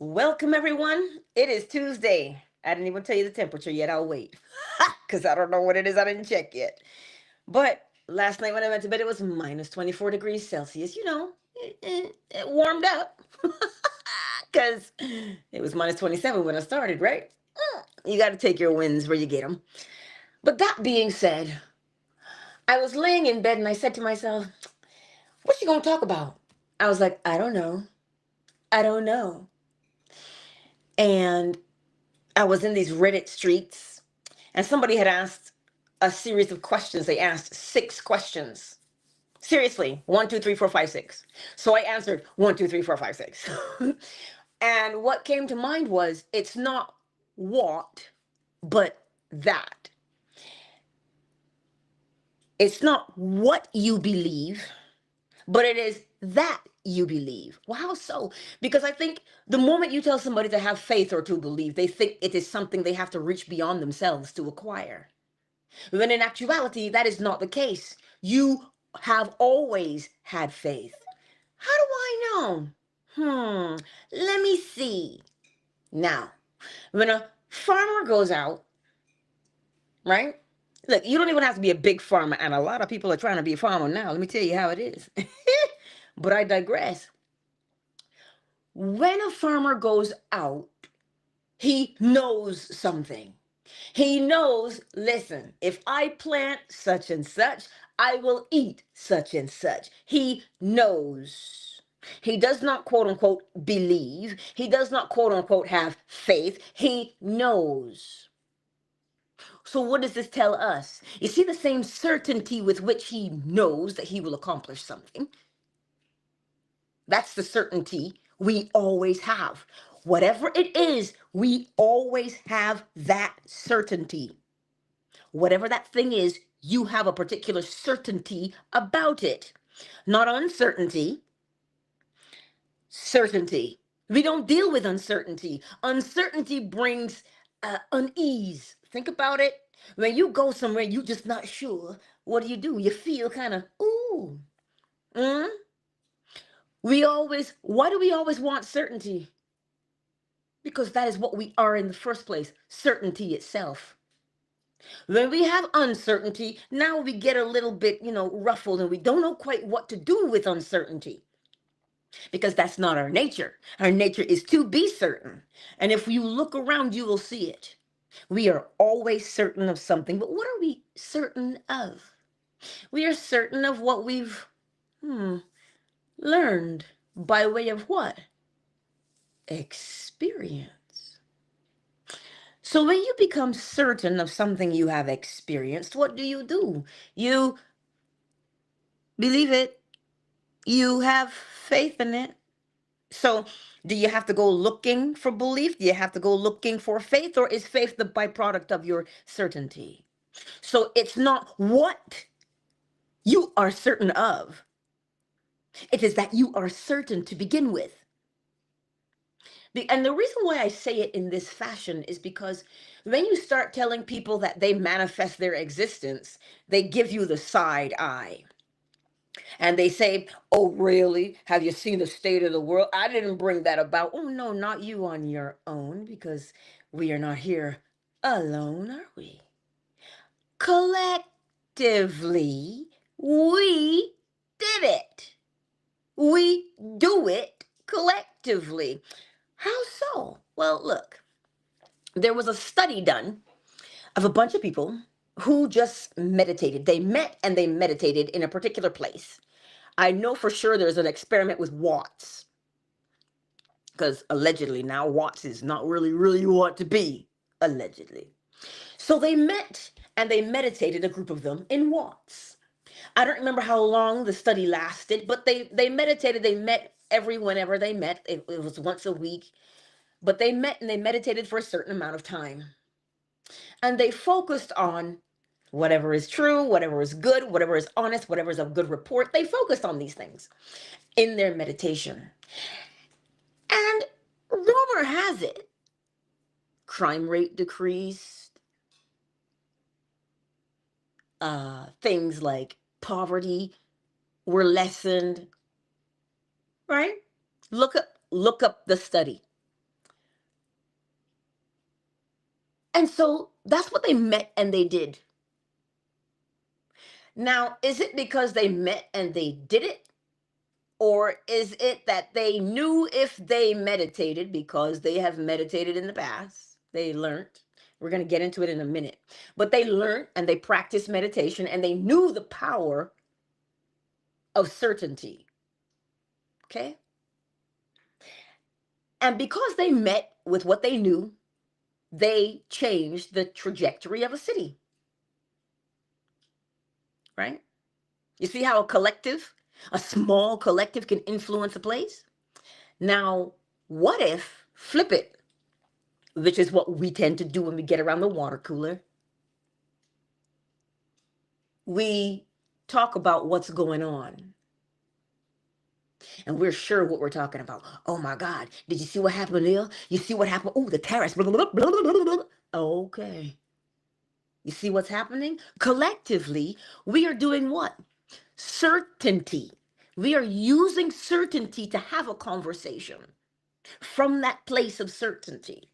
Welcome, everyone. It is Tuesday. I didn't even tell you the temperature yet. I'll wait because I don't know what it is. I didn't check yet. But last night when I went to bed, it was minus 24 degrees Celsius. It warmed up because it was minus 27 when I started, right? You got to take your wins where you get them. But that being said, I was laying in bed and I said to myself, what you going to talk about? I was like, I don't know. I don't know. And I was in these Reddit streets, and somebody had asked a series of questions. They asked 6 questions. Seriously, one, two, three, four, five, six. So I answered one, two, three, four, five, six. And what came to mind was it's not what, but that. It's not what you believe, but it is that you believe. Well, how so? Because I think the moment you tell somebody to have faith or to believe, they think it is something they have to reach beyond themselves to acquire. When in actuality, that is not the case. You have always had faith. How do I know? Let me see. Now, when a farmer goes out, right? Look, you don't even have to be a big farmer, and a lot of people are trying to be a farmer now. Let me tell you how it is. But I digress. When a farmer goes out, he knows something. He knows, listen, if I plant such and such, I will eat such and such. He knows. He does not quote unquote believe. He does not quote unquote have faith. He knows. So, what does this tell us? You see the same certainty with which he knows that he will accomplish something. That's the certainty we always have. Whatever it is, we always have that certainty. Whatever that thing is, you have a particular certainty about it. Not uncertainty, certainty. We don't deal with uncertainty. Uncertainty brings unease. Think about it. When you go somewhere, you're just not sure. What do? You feel kind of, ooh. Mm? Why do we always want certainty? Because that is what we are in the first place, certainty itself. When we have uncertainty, now we get a little bit, ruffled, and we don't know quite what to do with uncertainty because that's not our nature. Our nature is to be certain. And if you look around, you will see it. We are always certain of something, but what are we certain of? We are certain of what we've learned by way of what? Experience. So when you become certain of something you have experienced, what do? You believe it. You have faith in it. So do you have to go looking for belief? Do you have to go looking for faith? Or is faith the byproduct of your certainty? So it's not what you are certain of. It is that you are certain to begin with. And the reason why I say it in this fashion is because when you start telling people that they manifest their existence, they give you the side eye. And they say, oh, really? Have you seen the state of the world? I didn't bring that about. Oh, no, not you on your own, because we are not here alone, are we? Collectively, we did it. We do it collectively. How so? Well, look, there was a study done of a bunch of people who just meditated. They met and they meditated in a particular place. I know for sure there's an experiment with Watts, because allegedly now Watts is not really what to be, allegedly. So they met and they meditated, a group of them, in Watts. I don't remember how long the study lasted, but they meditated. They met whenever they met. It was once a week, but they met and they meditated for a certain amount of time. And they focused on whatever is true, whatever is good, whatever is honest, whatever is of good report. They focused on these things in their meditation. And rumor has it, crime rate decreased, things like poverty were lessened, right? Look up the study. And so that's what they met and they did. Now, is it because they met and they did it? Or is it that they knew if they meditated, because they have meditated in the past, they learned? We're going to get into it in a minute. But they learned and they practiced meditation and they knew the power of certainty. Okay? And because they met with what they knew, they changed the trajectory of a city. Right? You see how a small collective can influence a place? Now, what if, flip it, which is what we tend to do when we get around the water cooler, we talk about what's going on and we're sure what we're talking about. Oh my God, did you see what happened there? You see what happened? Oh, the terrace. Blah, blah, blah, blah, blah, blah. Okay. You see what's happening? Collectively, we are doing what? Certainty. We are using certainty to have a conversation from that place of certainty.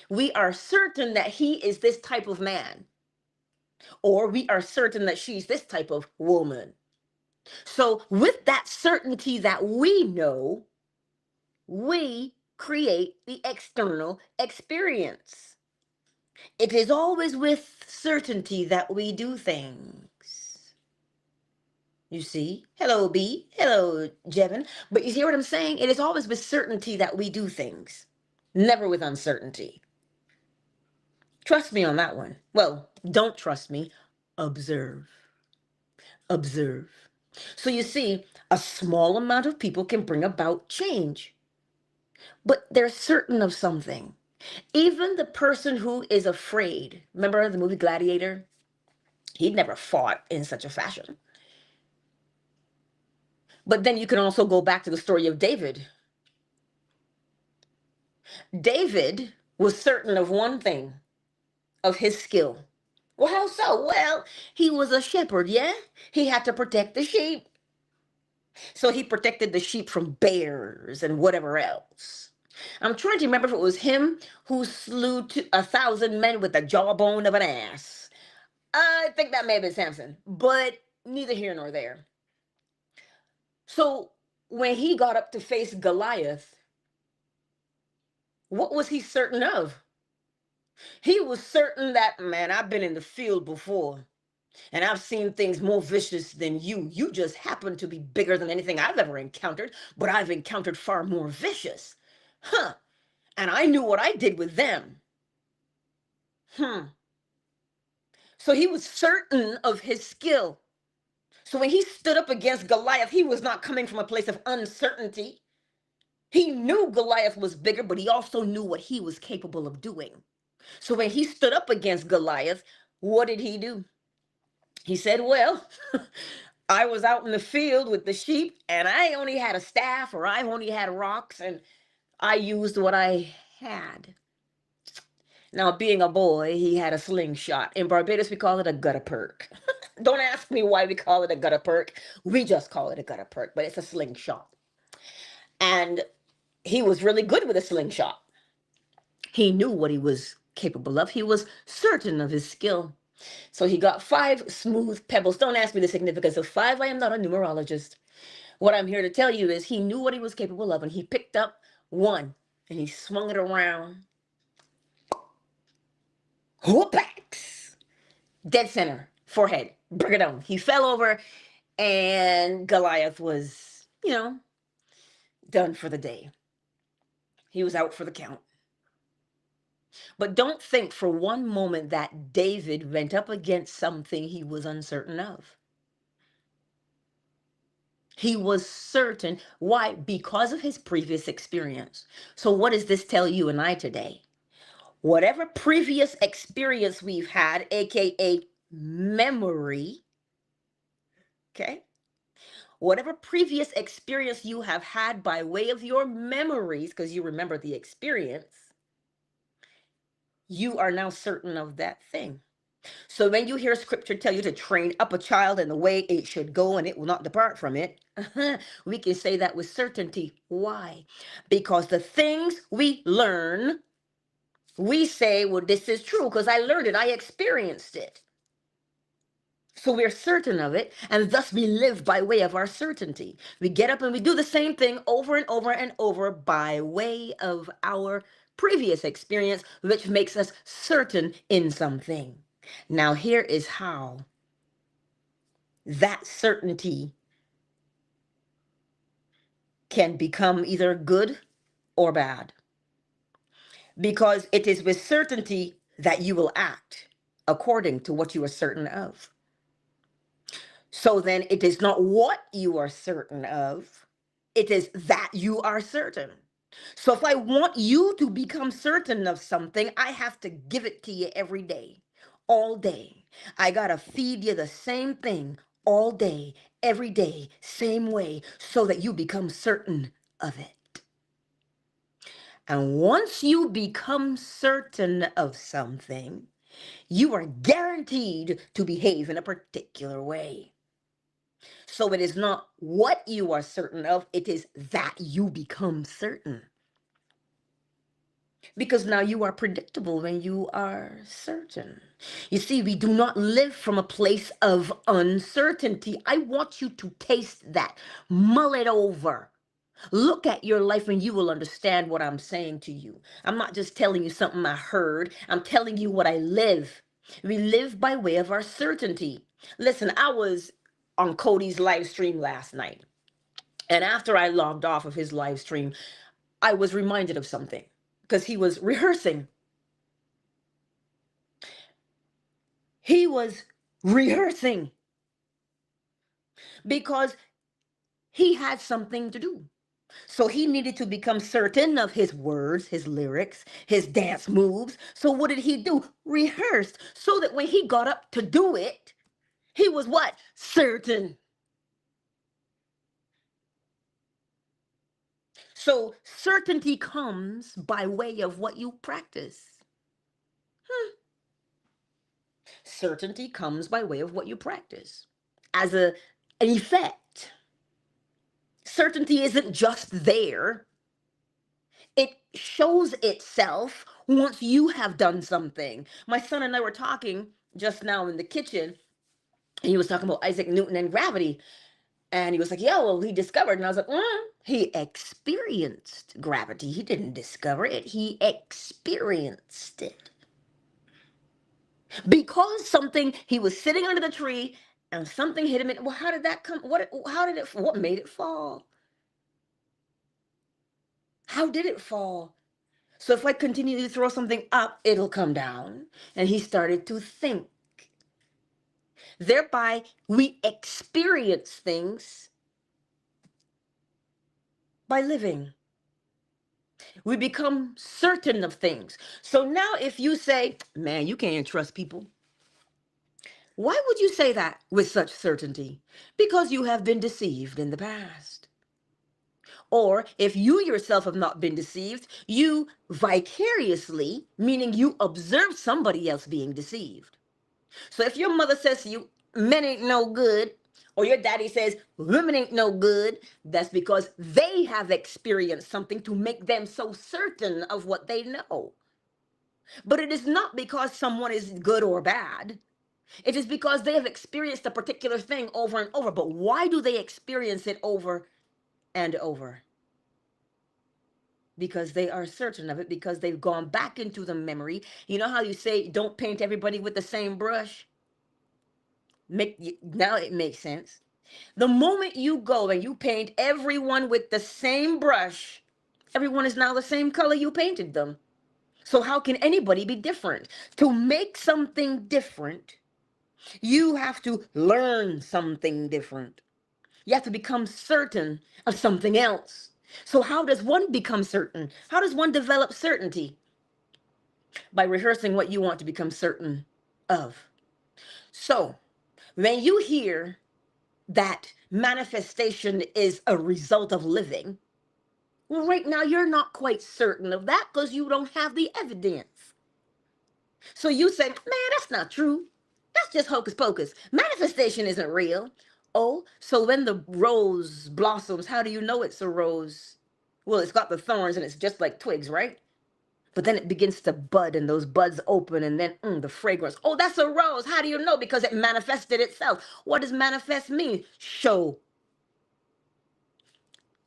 We are certain that he is this type of man, or we are certain that she's this type of woman. So, with that certainty that we know, we create the external experience. It is always with certainty that we do things. You see? Hello, B. Hello, Jevin. But you hear what I'm saying? It is always with certainty that we do things, never with uncertainty. Trust me on that one. Well, don't trust me. Observe. Observe. So you see, a small amount of people can bring about change, but they're certain of something. Even the person who is afraid, remember the movie Gladiator? He'd never fought in such a fashion. But then you can also go back to the story of David. David was certain of one thing, of his skill. Well, how so? Well, he was a shepherd, yeah? He had to protect the sheep. So he protected the sheep from bears and whatever else. I'm trying to remember if it was him who slew 1,000 men with the jawbone of an ass. I think that may have been Samson, but neither here nor there. So when he got up to face Goliath, what was he certain of? He was certain that, man, I've been in the field before. And I've seen things more vicious than you. You just happen to be bigger than anything I've ever encountered, but I've encountered far more vicious. Huh. And I knew what I did with them. So he was certain of his skill. So when he stood up against Goliath, he was not coming from a place of uncertainty. He knew Goliath was bigger, but he also knew what he was capable of doing. So when he stood up against Goliath, what did he do? He said, well, I was out in the field with the sheep and I only had a staff, or I only had rocks, and I used what I had. Now, being a boy, he had a slingshot. In Barbados, we call it a gutter perk. Don't ask me why we call it a gutter perk. We just call it a gutter perk, but it's a slingshot. And he was really good with a slingshot. He knew what he was capable of. He was certain of his skill. So he got 5 smooth pebbles. Don't ask me the significance of 5. I am not a numerologist. What I'm here to tell you is he knew what he was capable of, and he picked up one and he swung it around. Whoopax! Dead center, forehead, bring it on. He fell over, and Goliath was, done for the day. He was out for the count. But don't think for one moment that David went up against something he was uncertain of. He was certain. Why? Because of his previous experience. So what does this tell you and I today? Whatever previous experience we've had, aka memory, okay? Whatever previous experience you have had by way of your memories, because you remember the experience, you are now certain of that thing. So when you hear scripture tell you to train up a child in the way it should go and it will not depart from it, we can say that with certainty. Why? Because the things we learn We say, well, this is true because I learned it, I experienced it. So we're certain of it, and thus we live by way of our certainty. We get up and we do the same thing over and over and over by way of our previous experience, which makes us certain in something. Now, here is how that certainty can become either good or bad, because it is with certainty that you will act according to what you are certain of. So then it is not what you are certain of, it is that you are certain. So if I want you to become certain of something, I have to give it to you every day, all day. I got to feed you the same thing all day, every day, same way, so that you become certain of it. And once you become certain of something, you are guaranteed to behave in a particular way. So it is not what you are certain of, it is that you become certain. Because now you are predictable when you are certain. You see, we do not live from a place of uncertainty. I want you to taste that, mull it over. Look at your life and you will understand what I'm saying to you. I'm not just telling you something I heard, I'm telling you what I live. We live by way of our certainty. Listen, I was on Cody's live stream last night. And after I logged off of his live stream, I was reminded of something because he was rehearsing. He was rehearsing because he had something to do. So he needed to become certain of his words, his lyrics, his dance moves. So what did he do? Rehearsed so that when he got up to do it, he was what? Certain. So certainty comes by way of what you practice. Certainty comes by way of what you practice. As an effect, certainty isn't just there. It shows itself once you have done something. My son and I were talking just now in the kitchen, and he was talking about Isaac Newton and gravity. And he was like, yeah, well, he discovered. And I was like, he experienced gravity. He didn't discover it, he experienced it. Because something, he was sitting under the tree and something hit him. Well, how did that come? What made it fall? How did it fall? So if I continue to throw something up, it'll come down. And he started to think. Thereby, we experience things by living. We become certain of things. So now if you say, man, you can't trust people. Why would you say that with such certainty? Because you have been deceived in the past. Or if you yourself have not been deceived, you vicariously, meaning you observe somebody else being deceived. So if your mother says to you, men ain't no good, or your daddy says, women ain't no good, that's because they have experienced something to make them so certain of what they know. But it is not because someone is good or bad. It is because they have experienced a particular thing over and over. But why do they experience it over and over? Because they are certain of it, because they've gone back into the memory. You know how you say, don't paint everybody with the same brush? Now it makes sense. The moment you go and you paint everyone with the same brush, everyone is now the same color you painted them. So how can anybody be different? To make something different, you have to learn something different. You have to become certain of something else. So how does one become certain? How does one develop certainty? By rehearsing what you want to become certain of. So when you hear that manifestation is a result of living, well, right now you're not quite certain of that because you don't have the evidence. So you say, man, that's not true. That's just hocus pocus. Manifestation isn't real. Oh, so when the rose blossoms, how do you know it's a rose? Well, it's got the thorns and it's just like twigs, right? but then it begins to bud and those buds open and then the fragrance. Oh, that's a rose. How do you know? Because it manifested itself. What does manifest mean? Show.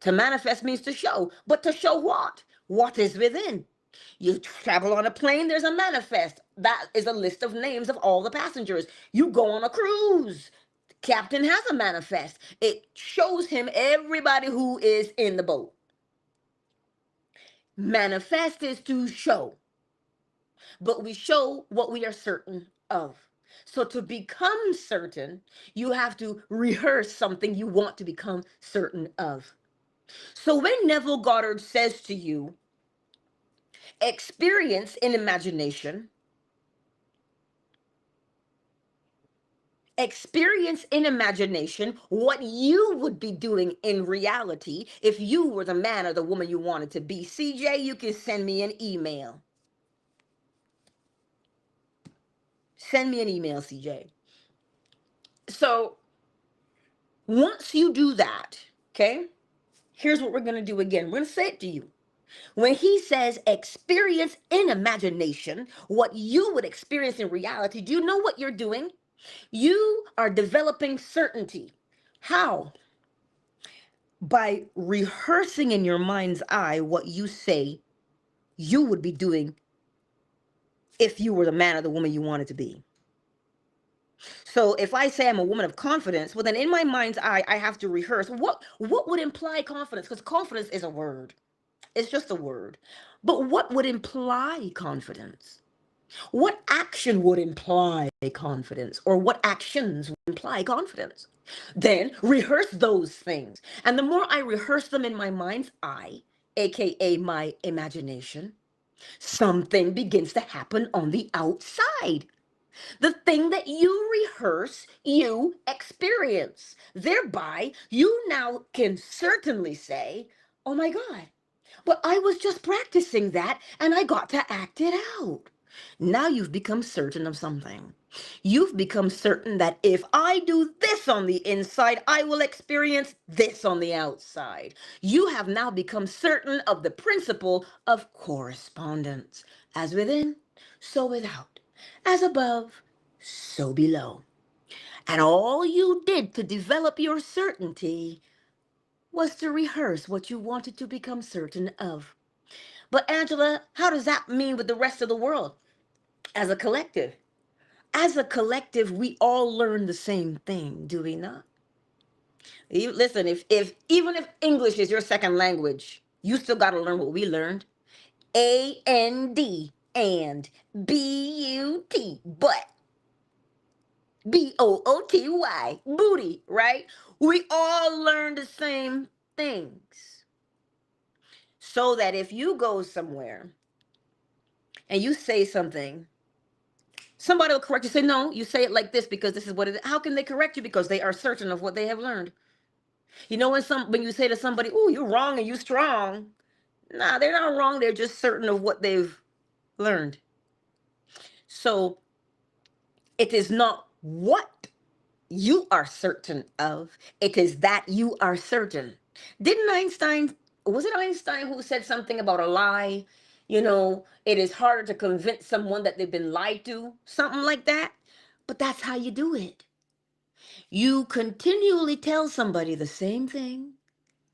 To manifest means to show, but to show what? What is within? You travel on a plane, there's a manifest. That is a list of names of all the passengers. You go on a cruise. The captain has a manifest. It shows him everybody who is in the boat. Manifest is to show, but we show what we are certain of. So to become certain, you have to rehearse something you want to become certain of. So when Neville Goddard says to you, experience in imagination, experience in imagination what you would be doing in reality if you were the man or the woman you wanted to be. CJ, you can send me an email. Send me an email, CJ. So once you do that, okay, here's what we're going to do again. We're going to say it to you. When he says experience in imagination what you would experience in reality, do you know what you're doing? You are developing certainty. How? By rehearsing in your mind's eye what you say you would be doing if you were the man or the woman you wanted to be. So if I say I'm a woman of confidence, well then in my mind's eye, I have to rehearse what would imply confidence, because confidence is a word. It's just a word. But what would imply confidence? What action would imply confidence? Or what actions would imply confidence? Then rehearse those things. And the more I rehearse them in my mind's eye, aka my imagination, something begins to happen on the outside. The thing that you rehearse, you experience. Thereby, you now can certainly say, oh my God, but I was just practicing that and I got to act it out. Now you've become certain of something. You've become certain that if I do this on the inside, I will experience this on the outside. You have now become certain of the principle of correspondence. As within, so without. As above, so below. And all you did to develop your certainty was to rehearse what you wanted to become certain of. But Angela, how does that mean with the rest of the world? As a collective. As a collective, we all learn the same thing, do we not? Listen, if even if English is your second language, you still got to learn what we learned. A-N-D and B-U-T, but B-O-O-T-Y, booty, right? We all learn the same things. So that if you go somewhere and you say something, somebody will correct you. Say, no, you say it like this because this is what it is. How can they correct you? Because they are certain of what they have learned. You know, when you say to somebody, oh, you're wrong and you strong. Nah, they're not wrong. They're just certain of what they've learned. So it is not what you are certain of. It is that you are certain. Didn't Einstein, was it Einstein who said something about a lie? You know, it is harder to convince someone that they've been lied to, something like that. But that's how you do it. You continually tell somebody the same thing,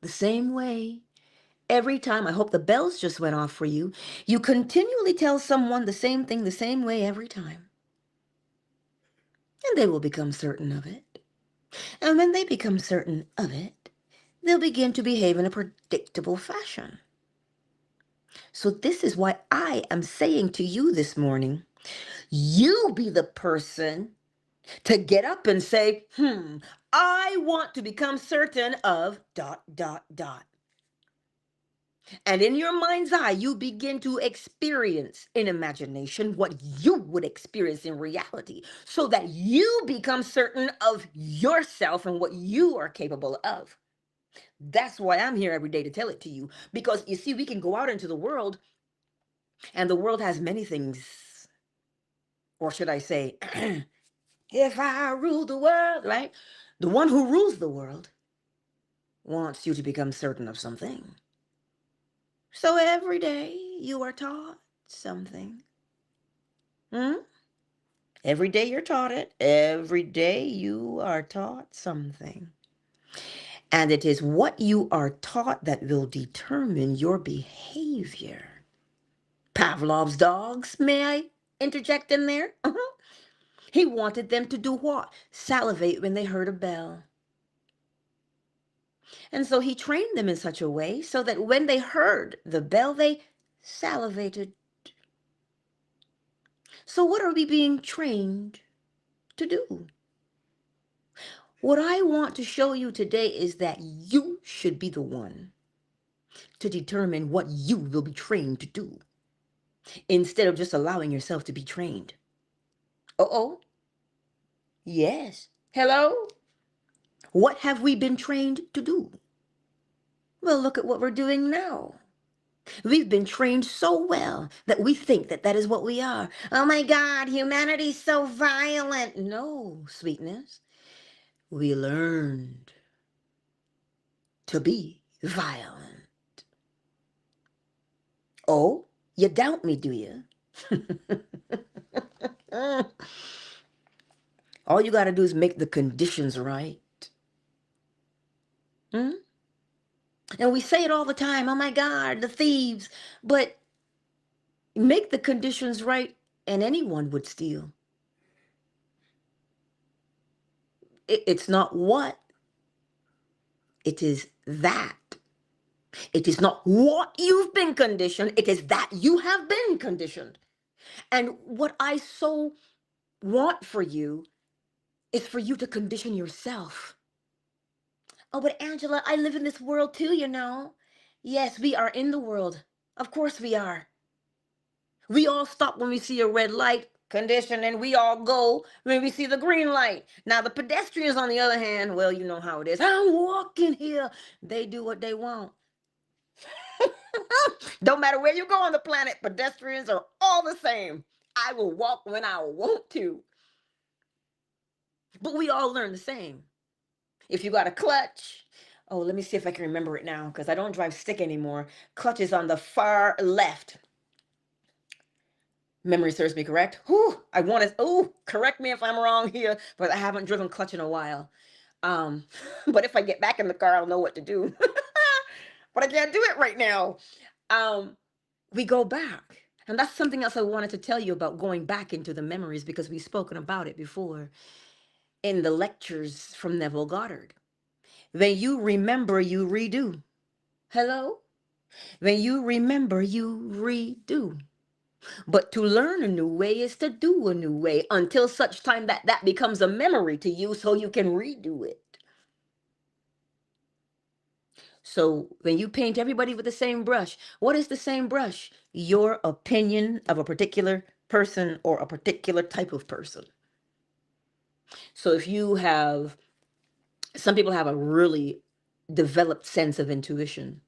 the same way. Every time, I hope the bells just went off for you. You continually tell someone the same thing, the same way every time. And they will become certain of it. And when they become certain of it, they'll begin to behave in a predictable fashion. So this is why I am saying to you this morning, you be the person to get up and say, I want to become certain of ... And in your mind's eye, you begin to experience in imagination what you would experience in reality so that you become certain of yourself and what you are capable of. That's why I'm here every day to tell it to you. Because you see, we can go out into the world and the world has many things. Or should I say, if I rule the world, right? The one who rules the world wants you to become certain of something. So every day you are taught something. Hmm? Every day you're taught it. Every day you are taught something. And it is what you are taught that will determine your behavior. Pavlov's dogs, may I interject in there? He wanted them to do what? Salivate when they heard a bell. And so he trained them in such a way so that when they heard the bell, they salivated. So, what are we being trained to do? What I want to show you today is that you should be the one to determine what you will be trained to do instead of just allowing yourself to be trained. Oh, yes. Hello? What have we been trained to do? Well, look at what we're doing now. We've been trained so well that we think that that is what we are. Oh my God, humanity's so violent. No, sweetness. We learned to be violent. Oh, you doubt me, do you? All you got to do is make the conditions right. Hmm? And we say it all the time. Oh my God, the thieves. But make the conditions right and anyone would steal. It's not what, it is that. It is not what you've been conditioned, it is that you have been conditioned. And what I so want for you is for you to condition yourself. Oh, but Angela, I live in this world too, you know. Yes, we are in the world. Of course we are. We all stop when we see a red light condition and we all go when we see the green light. Now, the pedestrians, on the other hand, well, you know how it is. I'm walking here. They do what they want. Don't matter where you go on the planet, pedestrians are all the same. I will walk when I want to. But we all learn the same. If you got a clutch, oh, let me see if I can remember it now because I don't drive stick anymore. Clutch is on the far left. Memory serves me correct. Whew, I want to, oh, correct me if I'm wrong here, but I haven't driven clutch in a while. Um, but if I get back in the car, I'll know what to do. But I can't do it right now. Um, we go back. And that's something else I wanted to tell you about going back into the memories because we've spoken about it before in the lectures from Neville Goddard. When you remember, you redo. Hello? When you remember, you redo. But to learn a new way is to do a new way until such time that that becomes a memory to you so you can redo it. So when you paint everybody with the same brush, what is the same brush? Your opinion of a particular person or a particular type of person. So if you have, some people have a really developed sense of intuition.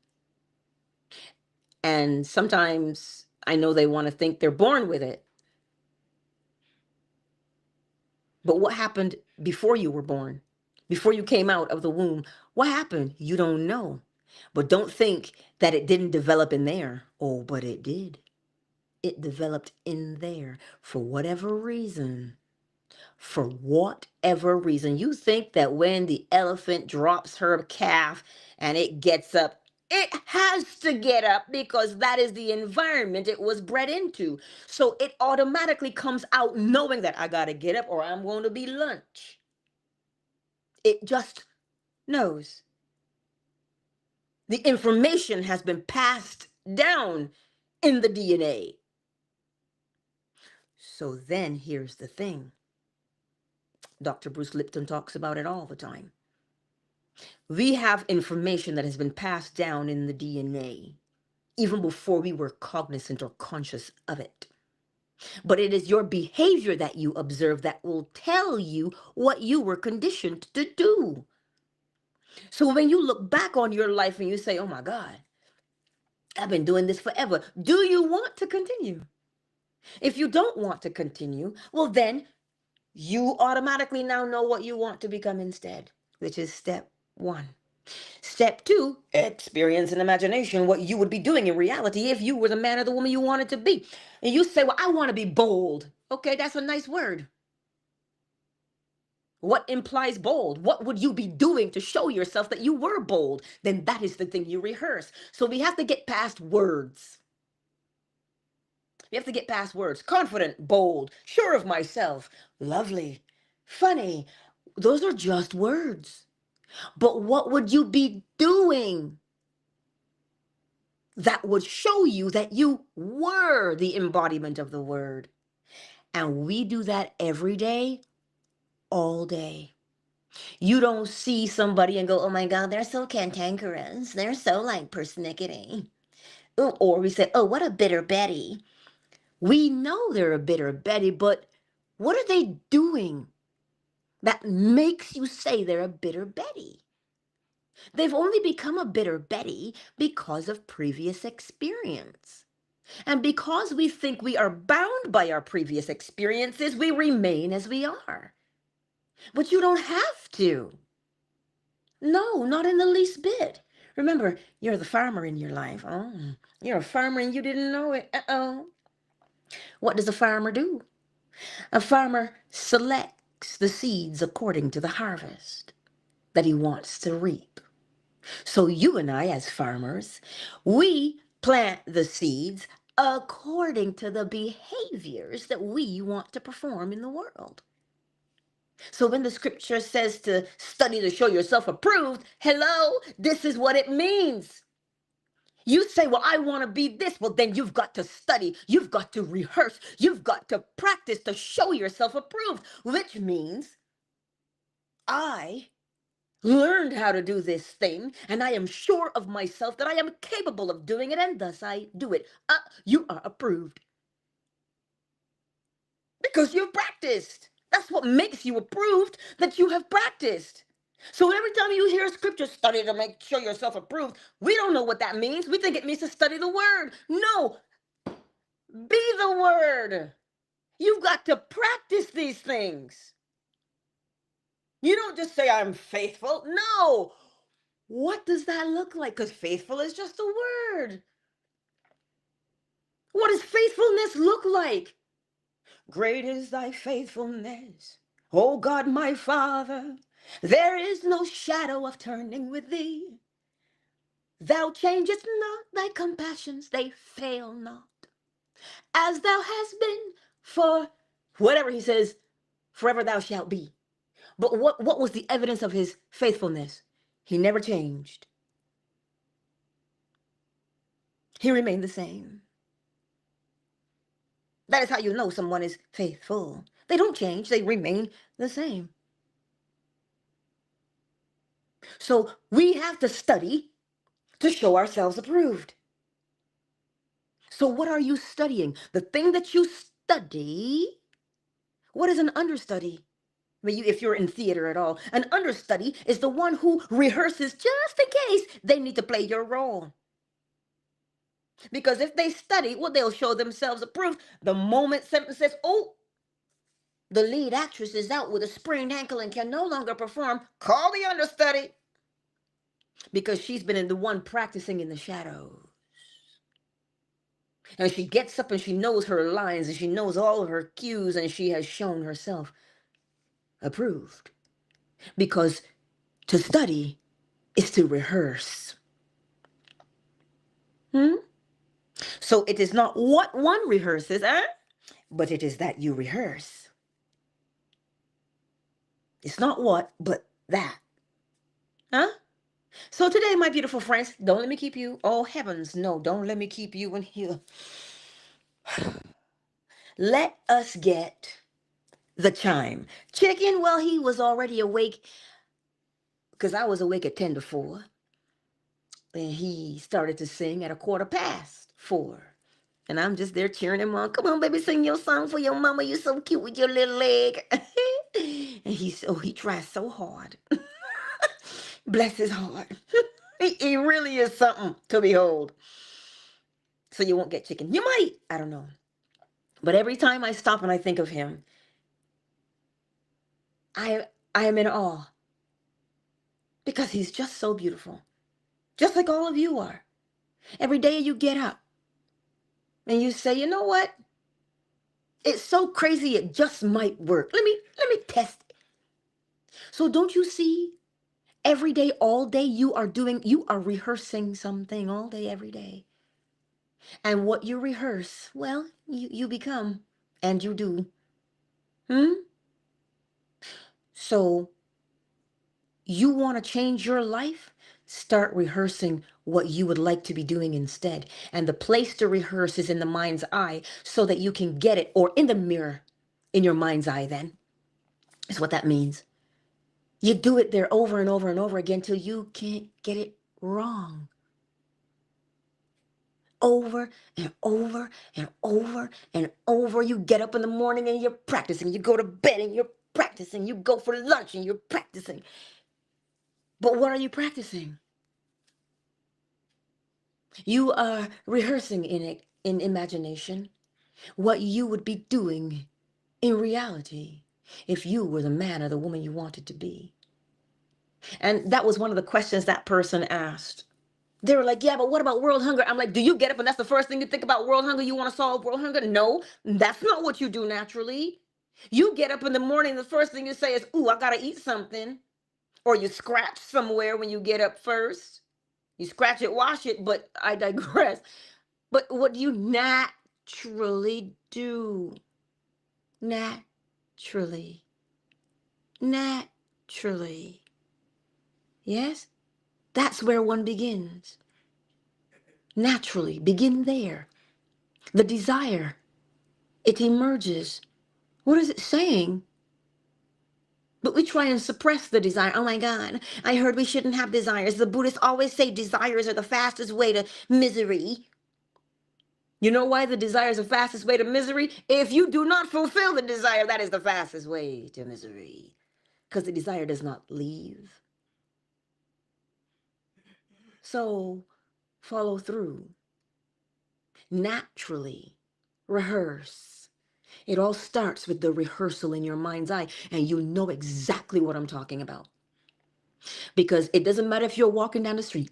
And sometimes I know they want to think they're born with it. But what happened before you were born? Before you came out of the womb? What happened? You don't know. But don't think that it didn't develop in there. Oh, but it did. It developed in there for whatever reason. For whatever reason. You think that when the elephant drops her calf and it gets up, it has to get up because that is the environment it was bred into. So it automatically comes out knowing that I got to get up or I'm going to be lunch. It just knows. The information has been passed down in the DNA. So then here's the thing. Dr. Bruce Lipton talks about it all the time. We have information that has been passed down in the DNA even before we were cognizant or conscious of it. But it is your behavior that you observe that will tell you what you were conditioned to do. So when you look back on your life and you say, oh my God, I've been doing this forever. Do you want to continue? If you don't want to continue, well, then you automatically now know what you want to become instead, which is step one. Step two, experience and imagination what you would be doing in reality if you were the man or the woman you wanted to be. And you say, well, I want to be bold. Okay, that's a nice word. What implies bold? What would you be doing to show yourself that you were bold? Then that is the thing you rehearse. So we have to get past words. We have to get past words. Confident, bold, sure of myself, lovely, funny. Those are just words. But what would you be doing that would show you that you were the embodiment of the word? And we do that every day, all day. You don't see somebody and go, oh my God, they're so cantankerous. They're so like persnickety. Or we say, oh, what a bitter Betty. We know they're a bitter Betty, but what are they doing that makes you say they're a bitter Betty? They've only become a bitter Betty because of previous experience. And because we think we are bound by our previous experiences, we remain as we are. But you don't have to. No, not in the least bit. Remember, you're the farmer in your life. Oh, you're a farmer and you didn't know it. Uh-oh. What does a farmer do? A farmer selects the seeds according to the harvest that he wants to reap. So you and I, as farmers, we plant the seeds according to the behaviors that we want to perform in the world. So when the scripture says to study to show yourself approved, hello, this is what it means. You say, well, I want to be this. Well, then you've got to study. You've got to rehearse. You've got to practice to show yourself approved, which means I learned how to do this thing, and I am sure of myself that I am capable of doing it, and thus I do it. You are approved because you've practiced. That's what makes you approved, that you have practiced. So every time you hear scripture, study to make sure yourself approved, we don't know what that means. We think it means to study the word. No, be the word. You've got to practice these things. You don't just say, I'm faithful. No. What does that look like? Because faithful is just a word. What does faithfulness look like? Great is thy faithfulness, O God my Father. There is no shadow of turning with thee. Thou changest not, thy compassions, they fail not. As thou hast been for whatever he says, forever thou shalt be. But what was the evidence of his faithfulness? He never changed. He remained the same. That is how you know someone is faithful. They don't change, they remain the same. So we have to study to show ourselves approved. So what are you studying? The thing that you study, what is an understudy? If you're in theater at all, an understudy is the one who rehearses just in case they need to play your role. Because if they study, well, they'll show themselves approved. The moment something says, oh, the lead actress is out with a sprained ankle and can no longer perform, call the understudy. Because she's been in the one practicing in the shadows. And she gets up and she knows her lines and she knows all of her cues and she has shown herself approved. Because to study is to rehearse. So it is not what one rehearses, but it is that you rehearse. It's not what, but that. So today, my beautiful friends, don't let me keep you. Oh, heavens, no, don't let me keep you in here. Let us get the chime. Chicken, well, he was already awake because I was awake at 10 to 4. And he started to sing at 4:15. And I'm just there cheering him on. Come on, baby, sing your song for your mama. You're so cute with your little leg. And he tries so hard. Bless his heart. He really is something to behold. So you won't get chicken. You might. I don't know. But every time I stop and I think of him, I am in awe. because he's just so beautiful, just like all of you are. Every day you get up and you say, you know what? It's so crazy it just might work. Let me test it. So don't you see? Every day, all day, you are rehearsing something all day, every day. And what you rehearse, well, you become, and you do. Hmm? So you want to change your life? Start rehearsing what you would like to be doing instead. And the place to rehearse is in the mind's eye so that you can get it, or in the mirror, in your mind's eye, then, is what that means. You do it there over and over and over again till you can't get it wrong. Over and over and over and over. You get up in the morning and you're practicing. You go to bed and you're practicing. You go for lunch and you're practicing. But what are you practicing? You are rehearsing in it, in imagination, what you would be doing in reality if you were the man or the woman you wanted to be. And that was one of the questions that person asked. They were like, yeah, but what about world hunger? I'm like, do you get up and that's the first thing you think about, world hunger? You want to solve world hunger? No, that's not what you do naturally. You get up in the morning, the first thing you say is, ooh, I got to eat something. Or you scratch somewhere when you get up first. You scratch it, wash it, but I digress. But what do you naturally do? Naturally. Naturally. Yes? That's where one begins. Naturally. Begin there. The desire, it emerges. What is it saying? But we try and suppress the desire. Oh my God, I heard we shouldn't have desires. The Buddhists always say desires are the fastest way to misery. You know why the desire is the fastest way to misery? If you do not fulfill the desire, that is the fastest way to misery. Because the desire does not leave. So follow through. Naturally rehearse. It all starts with the rehearsal in your mind's eye, and you know exactly what I'm talking about. Because it doesn't matter if you're walking down the street,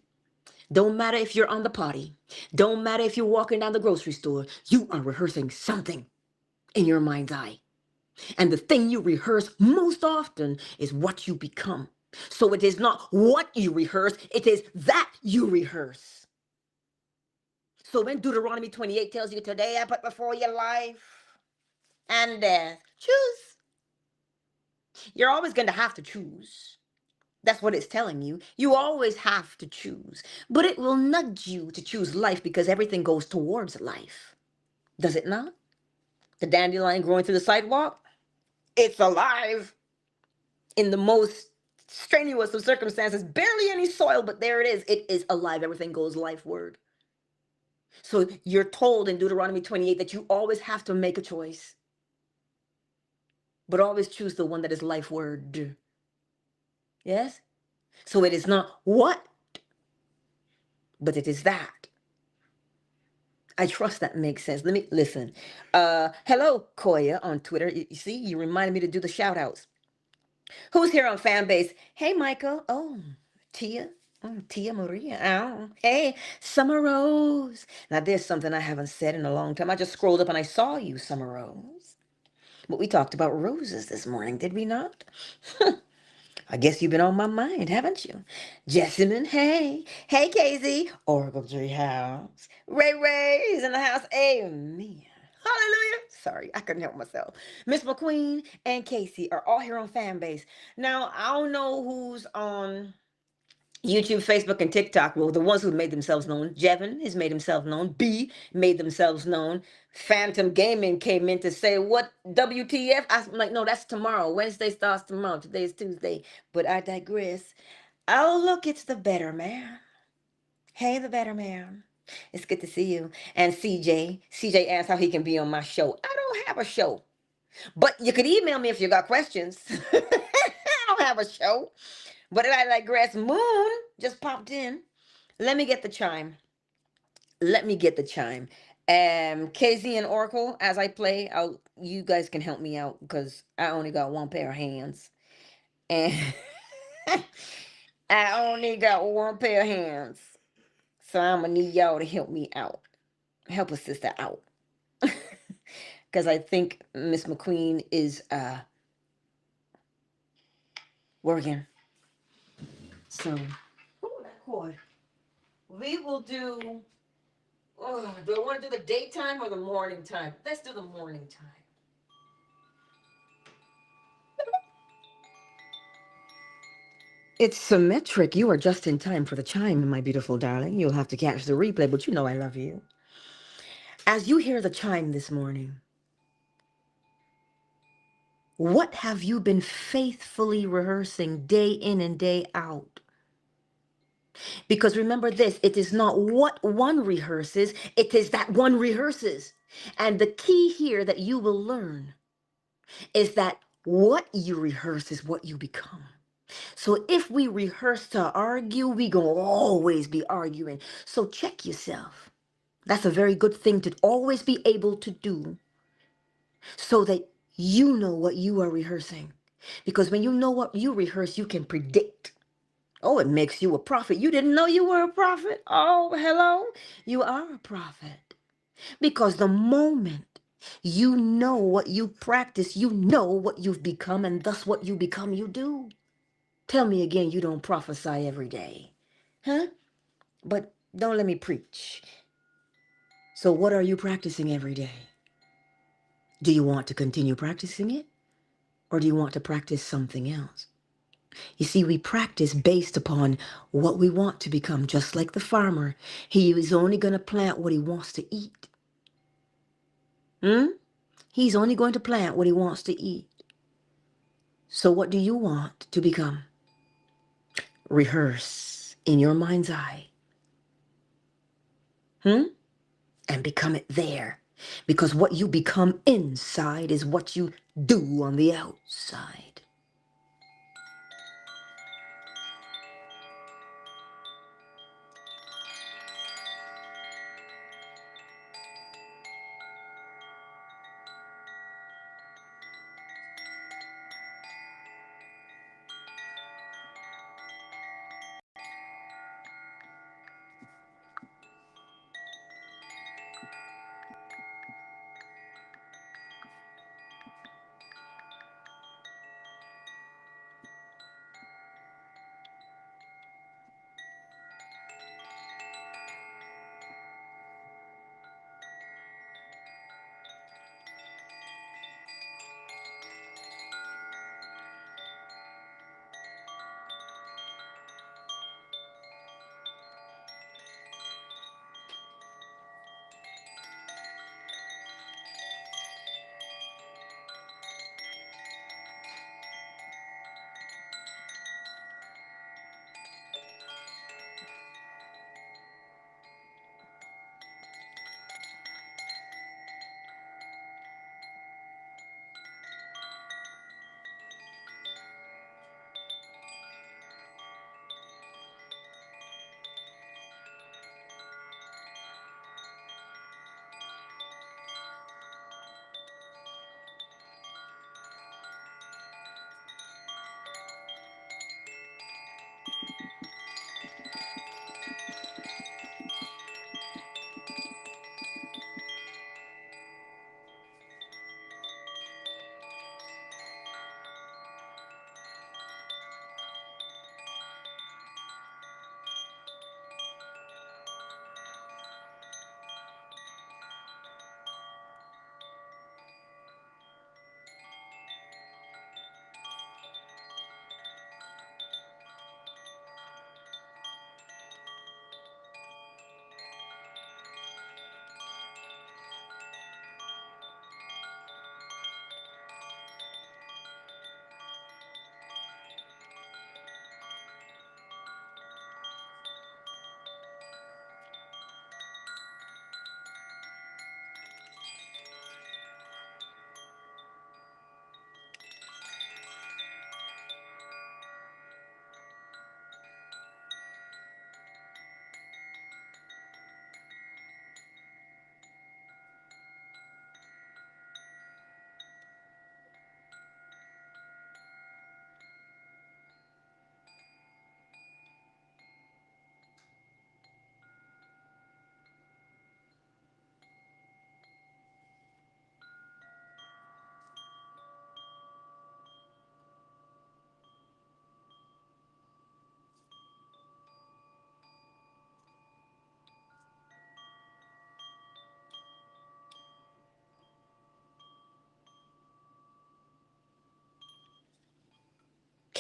don't matter if you're on the potty, don't matter if you're walking down the grocery store, you are rehearsing something in your mind's eye. And the thing you rehearse most often is what you become. So it is not what you rehearse, it is that you rehearse. So when Deuteronomy 28 tells you, today I put before you life and death, choose. You're always going to have to choose. That's what it's telling you. You always have to choose. But it will nudge you to choose life because everything goes towards life. Does it not? The dandelion growing through the sidewalk, it's alive in the most strenuous of circumstances. Barely any soil, but there it is. It is alive. Everything goes lifeward. So you're told in Deuteronomy 28 that you always have to make a choice. But always choose the one that is lifeward. Yes? So it is not what, but it is that. I trust that makes sense. Let me listen. Hello, Koya on Twitter. You see, you reminded me to do the shout outs. Who's here on fan base? Hey, Michael. Oh, Tia. Oh, Tia Maria. Oh, hey, Summer Rose. Now, there's something I haven't said in a long time. I just scrolled up and I saw you, Summer Rose. But we talked about roses this morning, did we not? I guess you've been on my mind, haven't you? Jessamine, hey. Hey, Casey. Oracle Tree House. Ray Ray's in the house. Amen. Hallelujah. Sorry, I couldn't help myself. Miss McQueen and Casey are all here on Fanbase. Now, I don't know who's on YouTube, Facebook, and TikTok. Well, the ones who made themselves known. Jevin has made himself known. B made themselves known. Phantom Gaming came in to say, what WTF? I'm like, no, that's tomorrow. Wednesday starts tomorrow. Today's Tuesday. But I digress. Oh, look, it's the better man. Hey, the better man. It's good to see you. And CJ. CJ asked how he can be on my show. I don't have a show. But you could email me if you got questions. I don't have a show. But I digress. Moon just popped in. Let me get the chime. Let me get the chime. KZ and Oracle, as I play, you guys can help me out because I only got one pair of hands. And I only got one pair of hands. So I'm gonna need y'all to help me out. Help a sister out. Because I think Miss McQueen is working. So that chord. We will do, oh, do I want to do the daytime or the morning time? Let's do the morning time. It's symmetric. You are just in time for the chime, my beautiful darling. You'll have to catch the replay, but you know I love you. As you hear the chime this morning, what have you been faithfully rehearsing day in and day out? Because remember this, it is not what one rehearses, it is that one rehearses. And the key here that you will learn is that what you rehearse is what you become. So if we rehearse to argue, we gonna always be arguing. So check yourself. That's a very good thing to always be able to do so that you know what you are rehearsing. Because when you know what you rehearse, you can predict. Oh, it makes you a prophet. You didn't know you were a prophet? Oh, hello. You are a prophet. Because the moment you know what you practice, you know what you've become, and thus what you become, you do. Tell me again you don't prophesy every day. Huh? But don't let me preach. So what are you practicing every day? Do you want to continue practicing it? Or do you want to practice something else? You see, we practice based upon what we want to become, just like the farmer. He is only going to plant what he wants to eat. He's only going to plant what he wants to eat. So what do you want to become? Rehearse in your mind's eye. And become it there. Because what you become inside is what you do on the outside.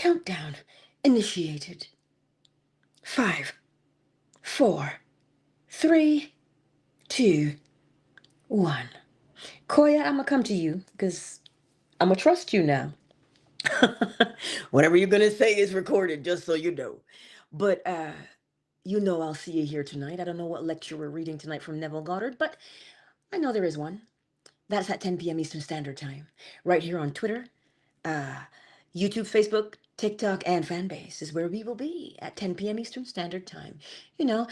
Countdown initiated. 5, 4, 3, 2, 1. Koya, I'm gonna come to you because I'm gonna trust you now. Whatever you're gonna say is recorded, just so you know. But you know I'll see you here tonight. I don't know what lecture we're reading tonight from Neville Goddard, but I know there is one. That's at 10 p.m. Eastern Standard Time, right here on Twitter, uh, YouTube, Facebook, TikTok, and Fanbase is where we will be at 10 p.m. Eastern Standard Time. You know,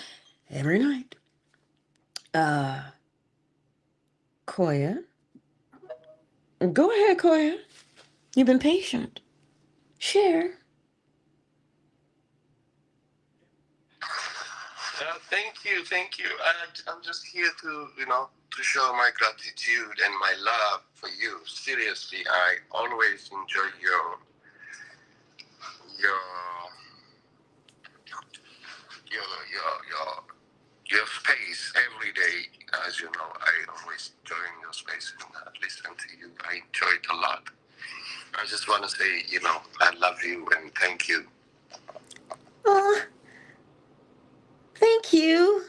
every night. Uh, Koya, go ahead, Koya. You've been patient. Share. Thank you, thank you. I'm just here to, to show my gratitude and my love for you. Seriously, I always enjoy your your your your your space every day. As you know, I always join your space and listen to you. I enjoy it a lot. I just want to say, I love you and thank you. Oh, thank you.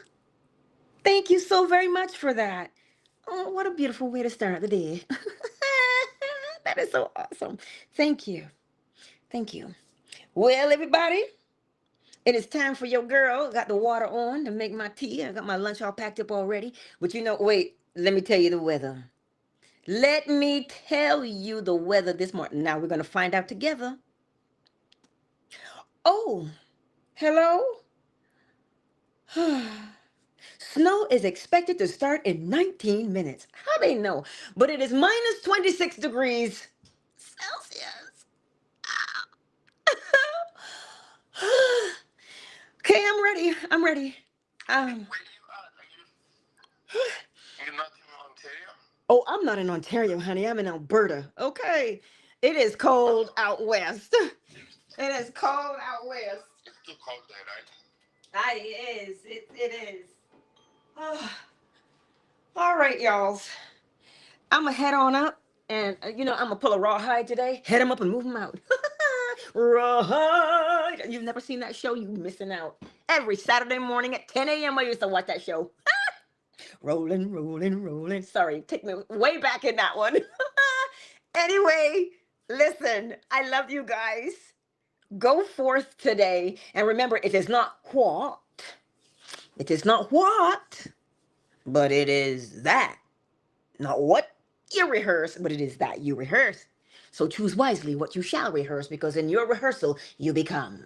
Thank you so very much for that. Oh, what a beautiful way to start the day. That is so awesome. Thank you. Thank you. Well, everybody, it is time for your girl. Got the water on to make my tea. I got my lunch all packed up already. But wait, let me tell you the weather. Let me tell you the weather this morning. Now we're going to find out together. Oh, hello? Snow is expected to start in 19 minutes. How they know? But it is minus 26 degrees Celsius. Okay, I'm ready. I'm ready. Where you at? You're not in Ontario? Oh, I'm not in Ontario, honey. I'm in Alberta. Okay. It is cold out west. It is cold out west. It's too cold there, right? It is. It is. Oh, all right, y'all. I'm going to head on up. And, I'm going to pull a rawhide today. Head them up and move them out. Rawhide. You've never seen that show? You're missing out. Every Saturday morning at 10 a.m. I used to watch that show. Rolling, rolling, rolling. Sorry, take me way back in that one. Anyway, listen, I love you guys. Go forth today. And remember, it is not what. It is not what, but it is that. Not what you rehearse, but it is that you rehearse. So choose wisely what you shall rehearse, because in your rehearsal, you become.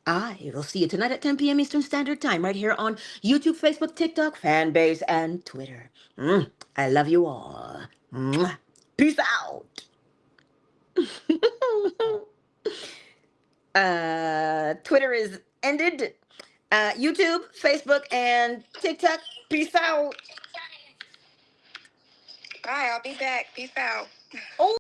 I will see you tonight at 10 p.m. Eastern Standard Time, right here on YouTube, Facebook, TikTok, Fanbase, and Twitter. I love you all. Mwah. Peace out. Twitter is ended. YouTube, Facebook, and TikTok. Peace out. Bye, I'll be back. Peace out. Oh.